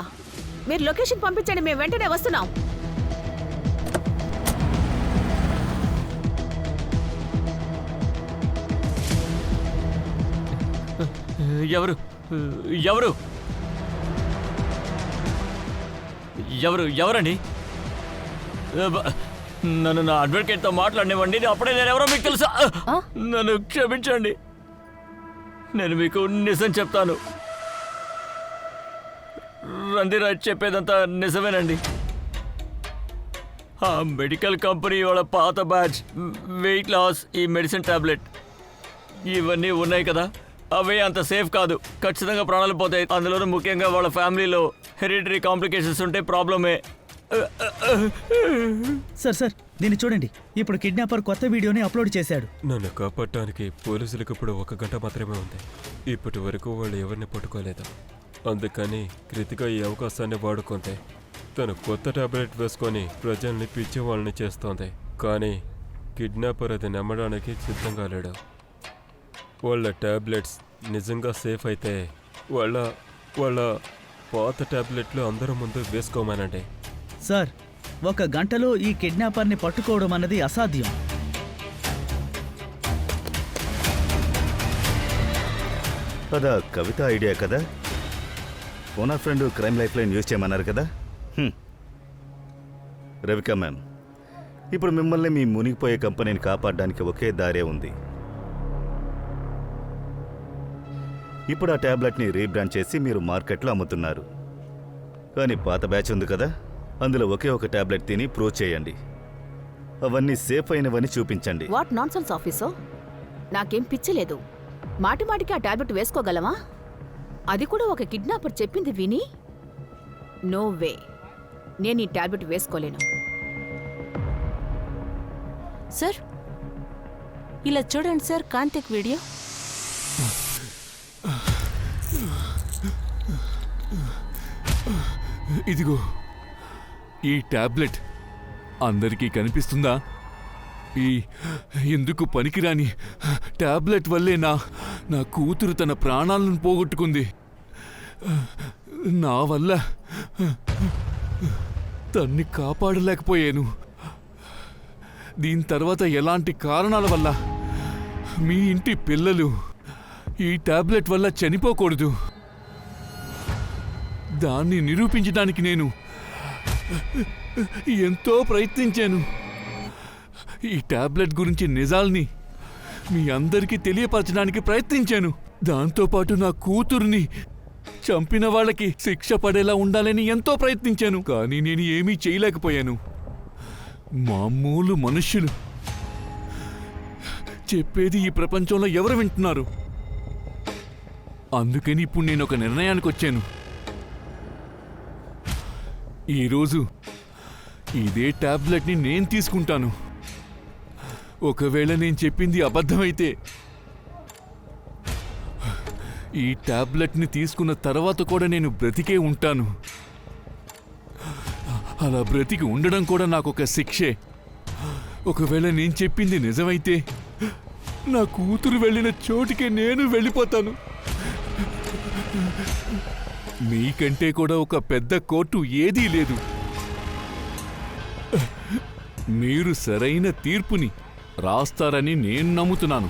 మీరు లొకేషన్ పంపించండి, మేము వెంటనే వస్తున్నాం. ఎవరు ఎవరు ఎవరు ఎవరండి? నన్ను నా అడ్వకేట్తో మాట్లాడినివ్వండి. అప్పుడే నేను ఎవరో మీకు తెలుసా? నన్ను క్షమించండి, నేను మీకు నిజం చెప్తాను. రందిరాజ్ చెప్పేదంతా నిజమేనండి. ఆ మెడికల్ కంపెనీ వాళ్ళ పాత బ్యాచ్, వెయిట్ లాస్, ఈ మెడిసిన్ టాబ్లెట్ ఇవన్నీ ఉన్నాయి కదా, అవే అంత సేఫ్ కాదు. ఖచ్చితంగా ప్రాణాలు పోతాయి. అందులోనూ ముఖ్యంగా వాళ్ళ ఫ్యామిలీలో హెరిటరీ కాంప్లికేషన్స్ ఉంటే ప్రాబ్లమే. సార్ దీన్ని చూడండి. ఇప్పుడు కిడ్నాపర్ కొత్త వీడియోని అప్లోడ్ చేశాడు. నన్ను కాపాడటానికి పోలీసులకు ఇప్పుడు 1 గంట మాత్రమే ఉంది. ఇప్పటి వరకు వాళ్ళు ఎవరిని పట్టుకోలేదు. అందుకని కృతిక ఈ అవకాశాన్ని వాడుకుంటే తను కొత్త టాబ్లెట్ వేసుకొని ప్రజల్ని పిచ్చి వాళ్ళని చేస్తోంది. కానీ కిడ్నాపర్ అది నమ్మడానికి సిద్ధంగా లేడు. వాళ్ళ టాబ్లెట్స్ నిజంగా సేఫ్ అయితే వాళ్ళ పాత టాబ్లెట్లు అందరూ ముందు వేసుకోమనండి. సార్, 1 గంటలో ఈ కిడ్నాపర్ని పట్టుకోవడం అన్నది అసాధ్యం. అదా కవిత ఐడియా కదా. ఓనా friend crime life line use చేయమన్నారు కదా. రవిక మ్యామ్, ఇప్పుడు మిమ్మల్ని మీ మునిగిపోయే కంపెనీని కాపాడడానికి ఒకే దారే ఉంది. ఇప్పుడు ఆ ట్యాబ్లెట్ని రీబ్రాండ్ చేసి మీరు మార్కెట్లో అమ్ముతున్నారు. కానీ పాత బ్యాచ్ ఉంది కదా, అందులో ఒకే ఒక ట్యాబ్లెట్ తిని ప్రూవ్ చేయండి. అవన్నీ సేఫ్ అయినవని చూపించండి. వాట్ నాన్సెన్స్ ఆఫీసో, నాకేం పిచ్చలేదు. మాటి మాటికి ఆ టాబ్లెట్ వేసుకోగలమా? అది కూడా ఒక కిడ్నాపర్ చెప్పింది విని? నో వే, నేను ఈ టాబ్లెట్ వేసుకోలేను. సార్, ఇలా చూడండి సార్, కాంతిక్ వీడియో. ఇదిగో ఈ టాబ్లెట్ అందరికీ కనిపిస్తుందా? ఈ ఎందుకు పనికిరాని టాబ్లెట్ వల్లే నా కూతురు తన ప్రాణాలను పోగొట్టుకుంది. నా వల్ల తన్ని కాపాడలేకపోయాను. దీని తర్వాత ఎలాంటి కారణాల వల్ల మీ ఇంటి పిల్లలు ఈ టాబ్లెట్ వల్ల చనిపోకూడదు. దాన్ని నిరూపించడానికి నేను ఎంతో ప్రయత్నించాను. ఈ టాబ్లెట్ గురించి నిజాల్ని మీ అందరికీ తెలియపరచడానికి ప్రయత్నించాను. దాంతోపాటు నా కూతుర్ని చంపిన వాళ్ళకి శిక్ష పడేలా ఉండాలని ఎంతో ప్రయత్నించాను. కానీ నేను ఏమీ చేయలేకపోయాను. మామూలు మనుష్యులు చెప్పేది ఈ ప్రపంచంలో ఎవరు వింటున్నారు? అందుకని ఇప్పుడు నేను ఒక నిర్ణయానికి వచ్చాను. ఈరోజు ఇదే టాబ్లెట్ని నేను తీసుకుంటాను. ఒకవేళ నేను చెప్పింది అబద్ధమైతే ఈ టాబ్లెట్ని తీసుకున్న తర్వాత కూడా నేను బ్రతికే ఉంటాను. అలా బ్రతికి ఉండడం కూడా నాకు ఒక శిక్షే. ఒకవేళ నేను చెప్పింది నిజమైతే నా కూతురు వెళ్ళిన చోటికే నేను వెళ్ళిపోతాను. మీకంటే కూడా ఒక పెద్ద కోర్టు ఏదీ లేదు. మీరు సరైన తీర్పుని రాస్తారని నేను నమ్ముతున్నాను.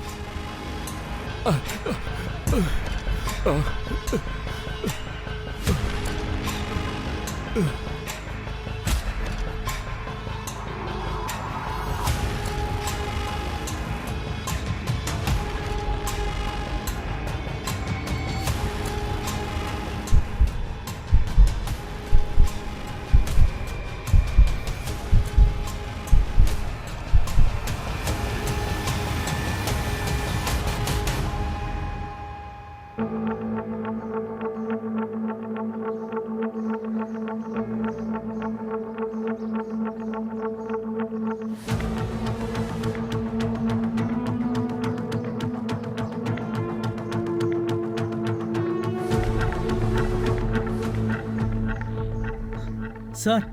సార్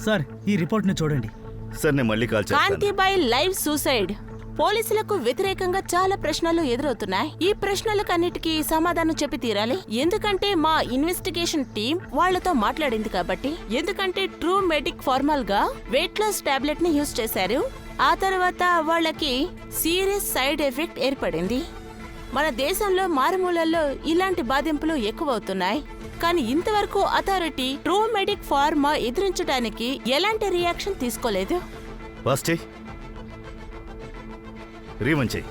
సార్ ఈ రిపోర్ట్ని చూడండి. సార్ నేను మళ్ళీ కాల్ చేస్తాను. కాంతిబాయ్ లైవ్ సూసైడ్. పోలీసులకు వ్యతిరేకంగా చాలా ప్రశ్నలు ఎదురవుతున్నాయి. ఈ ప్రశ్నలకన్నిటికీ సమాధానం చెప్పి తీరాలి. ఎందుకంటే మా ఇన్వెస్టిగేషన్ టీం వాళ్లతో మాట్లాడింది కాబట్టి. ఎందుకంటే ట్రూ మెడిక్ ఫార్మల్ గా వెయిట్ లాస్ టాబ్లెట్ ని యూజ్ చేశారు. ఆ తర్వాత వాళ్ళకి సీరియస్ సైడ్ ఎఫెక్ట్ ఏర్పడింది. మన దేశంలో మారుమూలల్లో ఇలాంటి బాధింపులు ఎక్కువవుతున్నాయి. కానీ ఇంతవరకు అథారిటీ ట్రూ మెడిక్ ఫార్మా ఎదిరించడానికి ఎలాంటి రియాక్షన్ తీసుకోలేదు. పాస్ చెయ్యి, రీవన్ చెయ్యి.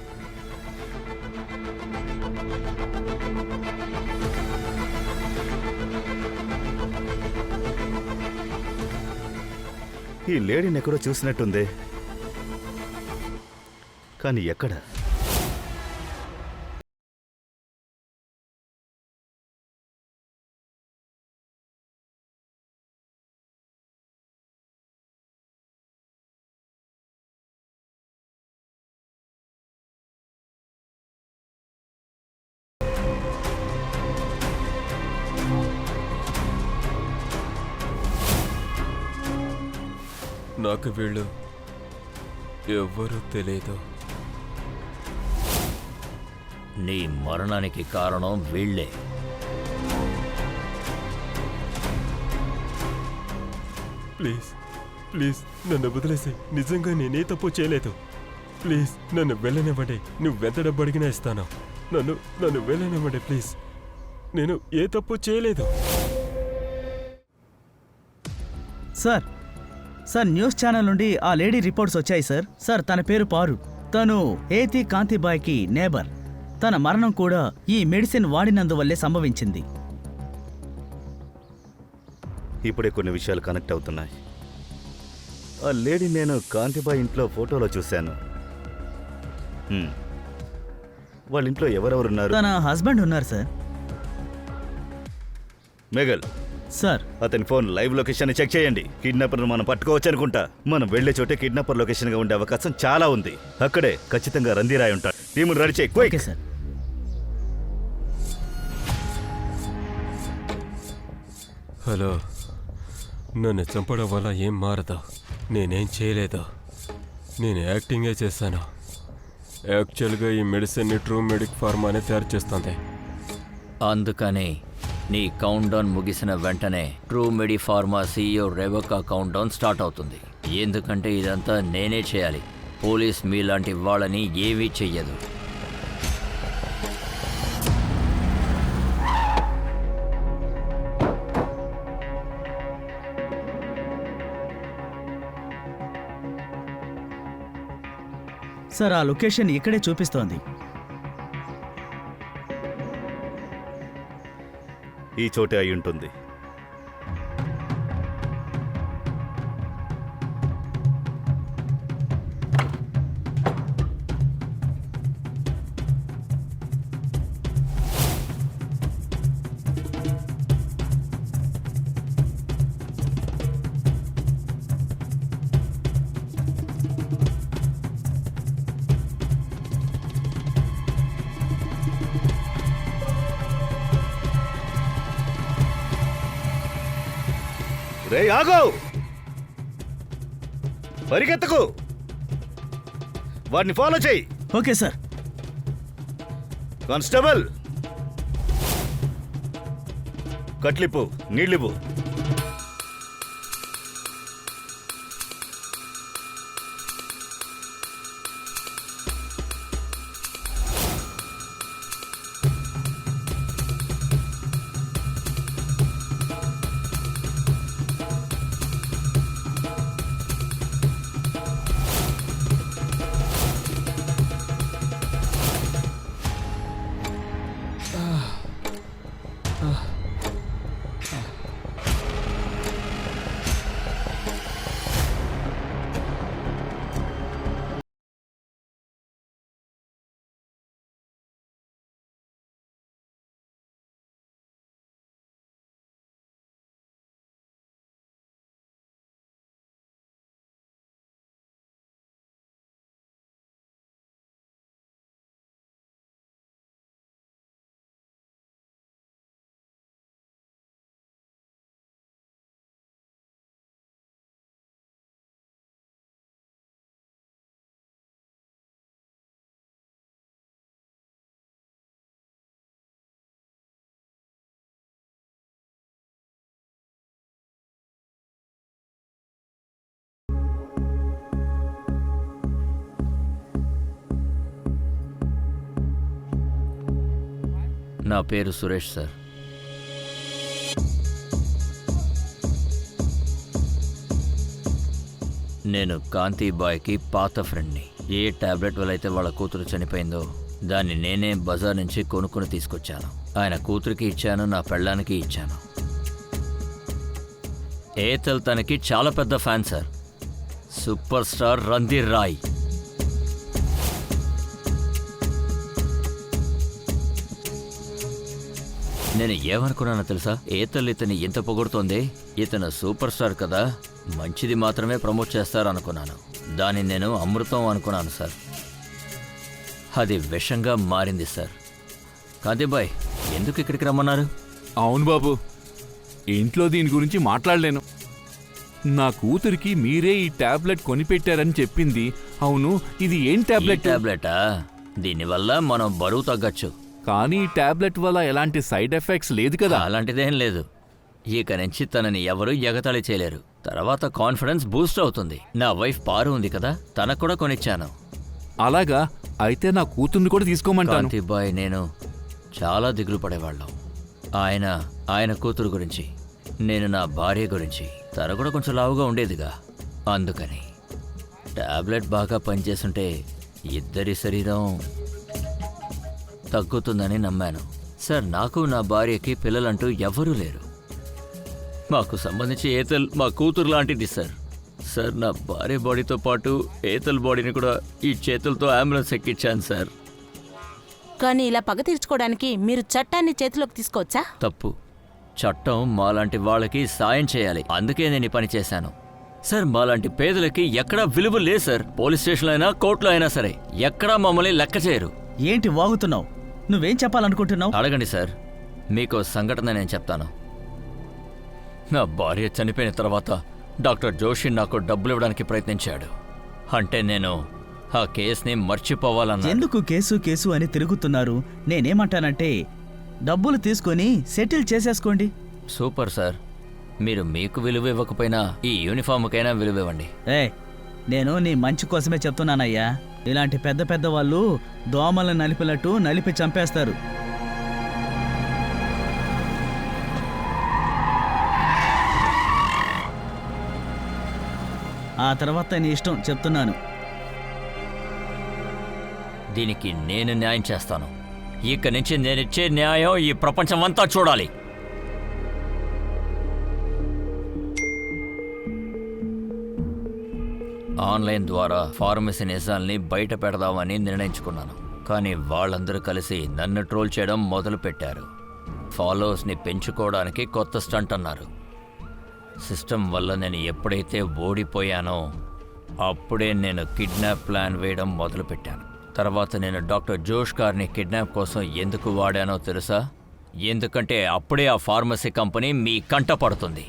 ఈ లేడీని ఎక్కడో చూసినట్టుంది, కానీ ఎక్కడ? నాకు వీళ్ళు ఎవ్వరూ తెలియదు. నీ మరణానికి కారణం వీళ్ళే. ప్లీజ్ ప్లీజ్ నన్ను వదిలేసి. నిజంగా నేనే తప్పు చేయలేదు. ప్లీజ్ నన్ను వెళ్ళనివ్వండి. నువ్వెంత డబ్బు అడిగినా ఇస్తాను. నన్ను వెళ్ళనివ్వండి ప్లీజ్. నేను ఏ తప్పు చేయలేదు. సార్ సార్ న్యూస్ ఛానల్ నుండి ఆ లేడీ రిపోర్ట్స్ వచ్చాయి సార్. సార్ తన పేరు పారు. తను ఏతి కాంతిబాయ్కి నేబర్. తన మరణం కూడా ఈ మెడిసిన్ వాడినందువల్లే సంభవించింది. ఇప్పుడే కొన్ని విషయాలు కనెక్ట్ అవుతున్నాయి. ఆ లేడీ నేను కాంతిబాయ్ ఇంట్లో ఫోటోలో చూశాను. వాళ్ళ ఇంట్లో ఎవరెవరున్నారు? తన హస్బెండ్ ఉన్నారు సార్. మేఘల్, సార్ అతని ఫోన్ లైవ్ లొకేషన్ చెక్ చేయండి. కిడ్నాపర్ మనం పట్టుకోవచ్చు అనుకుంటా. మనం వెళ్లే చోటే కిడ్నాపర్ లొకేషన్ గా ఉండే అవకాశం చాలా ఉంది. అక్కడే ఖచ్చితంగా రందిరాయ్ ఉంటాడు. టీమును రెడీ చేయి. క్విక్. Okay sir. హలో, నన్ను చంపడం వల్ల ఏం మారదు. నేనేం చేయలేదు. నేను యాక్టింగే చేశాను. యాక్చువల్గా ఈ మెడిసిన్ని ట్రూ మెడిక్ ఫార్మానే తయారు చేస్తుంది. అందుకని నీ కౌంట్ డౌన్ ముగిసిన వెంటనే true medi pharma CEO Rebecca count down start అవుతుంది. ఎందుకంటే ఇదంతా నేనే చేయాలి. పోలీస్ మీలాంటి వాళ్ళని ఏమీ చెయ్యదు. సార్ ఆ లొకేషన్ ఇక్కడే చూపిస్తోంది. ఈ చోటే అయి ఉంటుంది. రే ఆగో, పరిగెత్తకు, వాడిని ఫాలో చేయి. Okay sir. కానిస్టేబుల్, కట్లిప్పు, నీళ్ళిప్పు. నా పేరు సురేష్ సార్. నేను కాంతిబాయ్కి పాత ఫ్రెండ్ని. ఏ టాబ్లెట్ వల్ల అయితే వాళ్ళ కూతురు చనిపోయిందో దాన్ని నేనే బజార్ నుంచి కొనుక్కుని తీసుకొచ్చాను. ఆయన కూతురికి ఇచ్చాను, నా పెళ్ళానికి ఇచ్చాను. ఏతల్ తనకి చాలా పెద్ద fan sir. Super star Ranadhir Roy. నేను ఏమనుకున్నానో తెలుసా? ఏతల్ ఇతని ఎంత పొగుడుతోంది, ఇతను సూపర్ స్టార్ కదా, మంచిది మాత్రమే ప్రమోట్ చేస్తారనుకున్నాను. దాన్ని నేను అమృతం అనుకున్నాను సార్. అది విషంగా మారింది సార్. కాంతిబాయ్, ఎందుకు ఇక్కడికి రమ్మన్నారు? అవును బాబు, ఇంట్లో దీని గురించి మాట్లాడలేను. నా కూతురికి మీరే ఈ టాబ్లెట్ కొనిపెట్టారని చెప్పింది. అవును, ఇది ఏం టాబ్లెట్? టాబ్లెటా? దీనివల్ల మనం బరువు తగ్గచ్చు. కానీ ఈ టాబ్లెట్ వల్ల ఎలాంటి సైడ్ ఎఫెక్ట్స్ లేదు కదా? అలాంటిదేం లేదు. ఇక నుంచి తనని ఎవరూ ఎగతాళి చేయలేరు. తర్వాత కాన్ఫిడెన్స్ బూస్ట్ అవుతుంది. నా వైఫ్ పారు ఉంది కదా, తనకు కూడా కొనిచ్చాను. అలాగా? అయితే నా కూతుర్ని కూడా తీసుకోమంటాను. కాంతిబాయ్, నేను చాలా దిగులు పడేవాళ్ళం. ఆయన కూతురు గురించి, నేను నా భార్య గురించి. తన కూడా కొంచెం లావుగా ఉండేదిగా, అందుకని టాబ్లెట్ బాగా పనిచేస్తుంటే ఇద్దరి శరీరం తగ్గుతుందని నమ్మాను సార్. నాకు నా భార్యకి పిల్లలంటూ ఎవరూ లేరు. మాకు సంబంధించి ఏతల్ మా కూతురు లాంటిది సార్. సార్, నా భార్య బాడీతో పాటు ఏతల్ బాడీని కూడా ఈ చేతులతో అంబులెన్స్ ఎక్కించాను సార్. కానీ ఇలా పగ తీర్చుకోవడానికి మీరు చట్టాన్ని చేతిలోకి తీసుకోవచ్చా? తప్పు. చట్టం మాలాంటి వాళ్ళకి సాయం చేయాలి. అందుకే నేను ఈ పని చేశాను సార్. మాలాంటి పేదలకి ఎక్కడా విలువ లేదు సార్. పోలీస్ స్టేషన్లో అయినా కోర్టులో అయినా సరే ఎక్కడా మమ్మల్ని లెక్క చేయరు. ఏంటి వాగుతున్నావు? నువ్వేం చెప్పాలనుకుంటున్నావు? అడగండి సార్, మీకో సంఘటన నేను చెప్తాను. నా భార్య చనిపోయిన తర్వాత డాక్టర్ జోషి నాకు డబ్బులు ఇవ్వడానికి ప్రయత్నించాడు. అంటే నేను ఆ కేసుని మర్చిపోవాలన్నా. ఎందుకు కేసు అని తిరుగుతున్నారు? నేనేమంటానంటే డబ్బులు తీసుకొని సెటిల్ చేసేసుకోండి. Super sir. మీరు మీకు విలువ ఇవ్వకపోయినా ఈ యూనిఫామ్కైనా విలువ ఇవ్వండి. నేను నీ మంచి కోసమే చెప్తున్నానయ్యా. ఇలాంటి పెద్ద పెద్ద వాళ్ళు దోమలను నలిపినట్టు నలిపి చంపేస్తారు. ఆ తర్వాత నీ ఇష్టం, చెప్తున్నాను. దీనికి నేను న్యాయం చేస్తాను. ఇక నుంచి నేనిచ్చే న్యాయం ఈ ప్రపంచం అంతా చూడాలి. ఆన్లైన్ ద్వారా ఫార్మసీ నిజాల్ని బయట పెడదామని నిర్ణయించుకున్నాను. కానీ వాళ్ళందరూ కలిసి నన్ను ట్రోల్ చేయడం మొదలుపెట్టారు. ఫాలోవర్స్ని పెంచుకోవడానికి కొత్త స్టంట్ అన్నారు. సిస్టమ్ వల్ల నేను ఎప్పుడైతే ఓడిపోయానో అప్పుడే నేను కిడ్నాప్ ప్లాన్ వేయడం మొదలుపెట్టాను. తర్వాత నేను డాక్టర్ జోష్ కార్ని కిడ్నాప్ కోసం ఎందుకు వాడానో తెలుసా? ఎందుకంటే అప్పుడే ఆ ఫార్మసీ కంపెనీ మీ కంట పడుతుంది.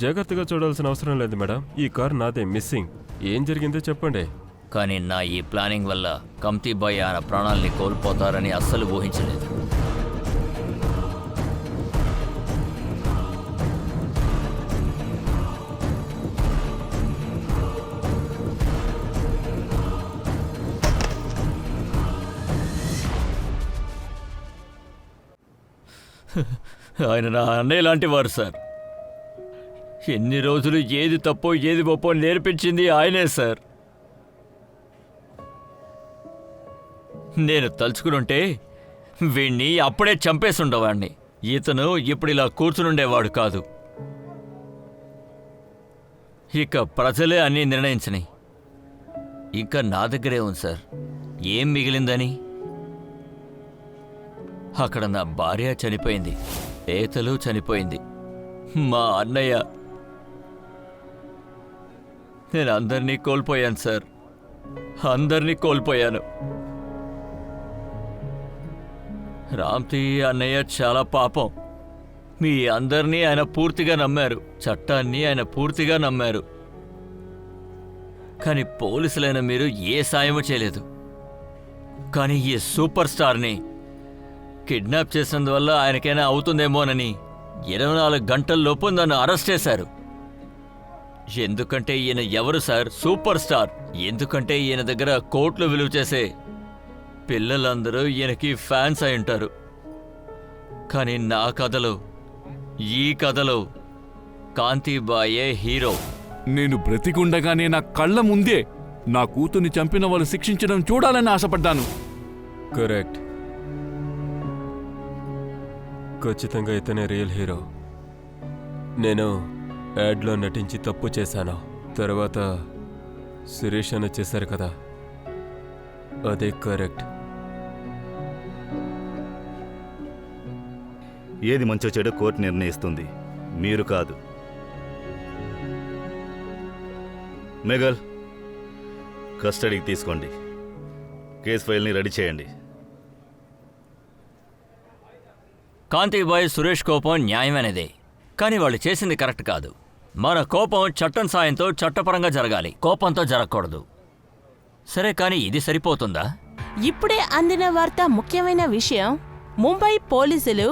జాగ్రత్తగా చూడాల్సిన అవసరం లేదు మేడం. ఈ కార్ నాదే, మిస్సింగ్. ఏం జరిగిందో చెప్పండి. కానీ నా ఈ ప్లానింగ్ వల్ల కాంతిబాయ్ ఆయన ప్రాణాల్ని కోల్పోతారని అస్సలు ఊహించలేదు. ఆయన నా అన్నయ్య లాంటి వారు సార్. ఎన్ని రోజులు ఏది తప్పో ఏది ఒప్పో నేర్పించింది ఆయనే సార్. నేను తలుచుకునుంటే వీణ్ణి అప్పుడే చంపేసుండేవాణ్ణి. ఇతను ఇప్పుడు ఇలా కూర్చునుండేవాడు కాదు. ఇక ప్రజలే అన్నీ నిర్ణయించని. ఇంకా నా దగ్గరే ఉంది సార్. ఏం మిగిలిందని? అక్కడ నా భార్య చనిపోయింది, ఏతలు చనిపోయింది, మా అన్నయ్య. నేను అందరినీ కోల్పోయాను సార్. అందరినీ కోల్పోయాను. రామ్తి అన్నయ్య చాలా పాపం. మీ అందరినీ ఆయన పూర్తిగా నమ్మారు. చట్టాన్ని ఆయన పూర్తిగా నమ్మారు. కానీ పోలీసులైన మీరు ఏ సాయమూ చేయలేదు. కానీ ఈ సూపర్ స్టార్ని కిడ్నాప్ చేసినందువల్ల ఆయనకైనా అవుతుందేమోనని 24 గంటల్లోపు నన్ను అరెస్ట్ చేశారు. ఎందుకంటే ఈయన ఎవరు సార్? Super star. ఎందుకంటే ఈయన దగ్గర కోట్లు విలువ చేసే పిల్లలందరూ ఈయనకి ఫ్యాన్స్ అయి ఉంటారు. కానీ నా కథలో, ఈ కథలో కాంతిబాయే హీరో. నేను బ్రతికుండగానే నా కళ్ళ ముందే నా కూతుర్ని చంపిన వాళ్ళు శిక్షించడం చూడాలని ఆశపడ్డాను. కరెక్ట్. ఖచ్చితంగా ఇతనే రియల్ హీరో. నేను యాడ్లో నటించి తప్పు చేశాను. తర్వాత సురేష్ అన్న చేశారు కదా, అదే కరెక్ట్. ఏది మంచో చెడో కోర్టు నిర్ణయిస్తుంది, మీరు కాదు. మేఘల్, కస్టడీకి తీసుకోండి. కేసు ఫైల్ని రెడీ చేయండి. కాంతిబాయ్ సురేష్ కోపం న్యాయమనేదే, కానీ వాళ్ళు చేసింది కరెక్ట్ కాదు. మన కోపం చట్టం సాయంతో చట్టపరంగా జరగాలి, కోపంతో జరగకూడదు. సరే, కానీ ఇది సరిపోతుందా? ఇప్పుడే అందిన వార్త ముఖ్యమైన విషయం. ముంబై పోలీసులు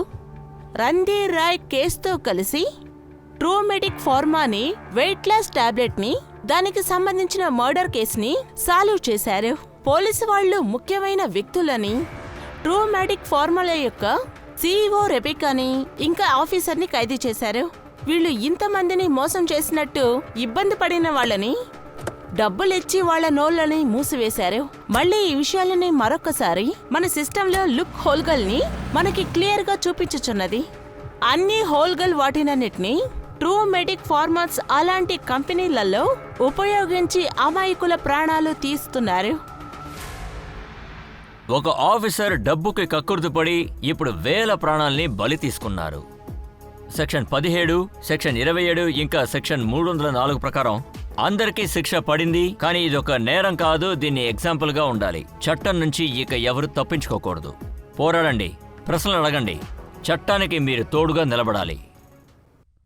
రణ్ధీర్ రాయ్ కేసుతో కలిసి ట్రూమెడిక్ ఫార్మాని, వెయిట్ లాస్ టాబ్లెట్ని, దానికి సంబంధించిన మర్డర్ కేసుని సాల్వ్ చేశారు. పోలీసు వాళ్ళు ముఖ్యమైన వ్యక్తులని, ట్రూమెడిక్ ఫార్ములా యొక్క CEO రెబికాని, ఇంకా ఆఫీసర్ని ఖైదీ చేశారు. వీళ్ళు ఇంతమందిని మోసం చేసినట్టు ఇబ్బంది పడిన వాళ్ళని డబ్బులిచ్చి వాళ్ళ నోళ్ళని మూసివేశారు. మళ్ళీ ఈ విషయాలని మరొకసారి మన సిస్టంలో లుక్ హోల్గల్ని మనకి క్లియర్గా చూపించుచున్నది. అన్ని హోల్గల్ వాటినన్నిటినీ ట్రూమెడిక్ ఫార్మాట్స్ అలాంటి కంపెనీలలో ఉపయోగించి అమాయకుల ప్రాణాలు తీస్తున్నారు. ఒక ఆఫీసర్ డబ్బుకి కక్కుర్తిపడి ఇప్పుడు వేల ప్రాణాల్ని బలి తీసుకున్నారు. సెక్షన్ 17, సెక్షన్ 27 ఇంకా సెక్షన్ 304 ప్రకారం అందరికీ శిక్ష పడింది. కానీ ఇదొక నేరం కాదు, దీన్ని ఎగ్జాంపుల్గా ఉండాలి. చట్టం నుంచి ఇక ఎవరు తప్పించుకోకూడదు. పోరాడండి, ప్రశ్నలు అడగండి, చట్టానికి మీరు తోడుగా నిలబడాలి.